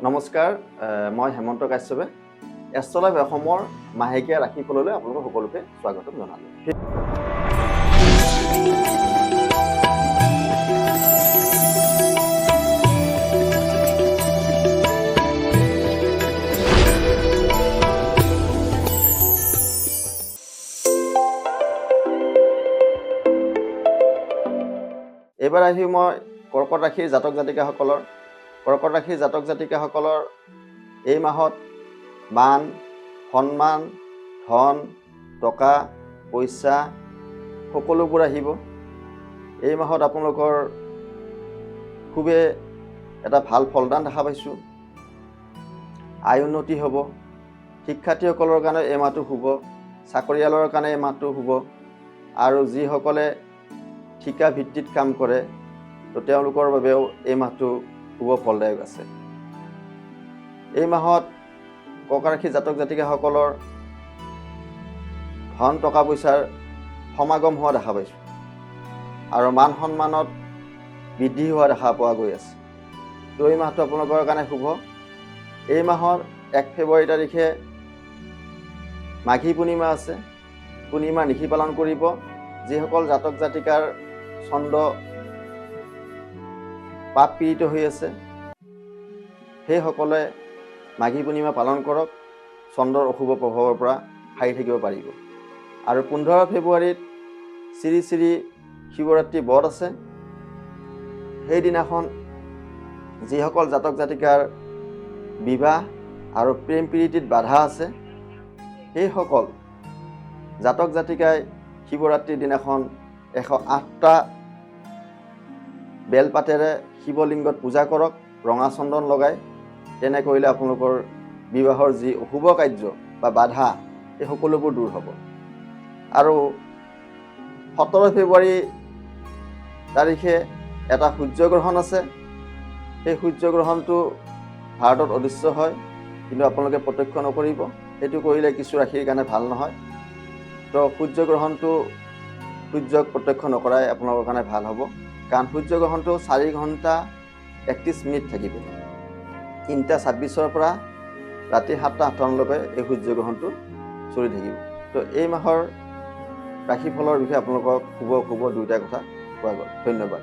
নমস্কাৰ, মই হেমন্ত কাশ্যপে এষ্ট্ৰলাইভ অসমৰ মাহেকীয়া ৰাশিফললৈ আপোনালোক সকলোকে স্বাগতম জনালোঁ। এইবাৰ আহি মই কৰ্কট ৰাশিৰ জাতক জাতিকাসকলৰ এই মাহত মান, সন্মান, ধন, টকা, পইচা সকলোবোৰ আহিব। এই মাহত আপোনালোকৰ খুবেই এটা ভাল ফলদান দেখা পাইছোঁ। আয় উন্নতি হ'ব। শিক্ষাৰ্থীসকলৰ কাৰণে এই মাহটো শুভ, চাকৰিয়ালৰ কাৰণে এই মাহটো শুভ, আৰু যিসকলে ঠিকা ভিত্তিত কাম কৰে তো তেওঁলোকৰ বাবেও এই মাহটো শুভ ফলদায়ক আছে। এই মাহত কৰ্কট ৰাশি জাতক জাতিকাসকলৰ ধন টকা পইচাৰ সমাগম হোৱা দেখা পাইছোঁ, আৰু মান সন্মানত বৃদ্ধি হোৱা দেখা পোৱা গৈ আছে। তো এই মাহটো আপোনালোকৰ কাৰণে শুভ। এই মাহৰ 1 ফেব্ৰুৱাৰী তাৰিখে মাঘী পূৰ্ণিমা আছে। পূৰ্ণিমাৰ নিশি পালন কৰিব। যিসকল জাতক জাতিকাৰ চন্দ্ৰ পাপ পীড়িত হৈ আছে সেইসকলে মাঘী পূৰ্ণিমা পালন কৰক। চন্দ্ৰৰ অশুভ প্ৰভাৱৰ পৰা সাৰি থাকিব পাৰিব। আৰু 15 ফেব্ৰুৱাৰীত শ্ৰী শ্ৰী শিৱৰাত্ৰি ব্ৰত আছে। সেইদিনাখন যিসকল জাতক জাতিকাৰ বিবাহ আৰু প্ৰেম প্ৰীতিত বাধা আছে সেইসকল জাতক জাতিকাই শিৱৰাত্ৰিৰ দিনাখন 108টা বেলপাতেৰে শিৱলিংগত পূজা কৰক, ৰঙা চন্দন লগাই। তেনে কৰিলে আপোনালোকৰ বিবাহৰ যি অশুভ কাৰ্য বা বাধা এই সকলোবোৰ দূৰ হ'ব। আৰু 17 ফেব্ৰুৱাৰী তাৰিখে এটা সূৰ্যগ্ৰহণ আছে। সেই সূৰ্যগ্ৰহণটো ভাৰতত অদৃশ্য হয়, কিন্তু আপোনালোকে প্ৰত্যক্ষ নকৰিব। সেইটো কৰিলে কিছু ৰাশিৰ কাৰণে ভাল নহয়। তো সূৰ্যগ্ৰহণটো সূৰ্যক প্ৰত্যক্ষ নকৰাই আপোনালোকৰ কাৰণে ভাল হ'ব, কাৰণ সূৰ্যগ্ৰহণটো 4 ঘণ্টা 31 মিনিট থাকিব। 3:26 পৰা ৰাতি 7:58লৈকে এই সূৰ্যগ্ৰহণটো চলি থাকিব। তো এই মাহৰ ৰাশিফলৰ বিষয়ে আপোনালোকক শুভ অশুভ দুয়োটা কথা কোৱা গ'ল। ধন্যবাদ।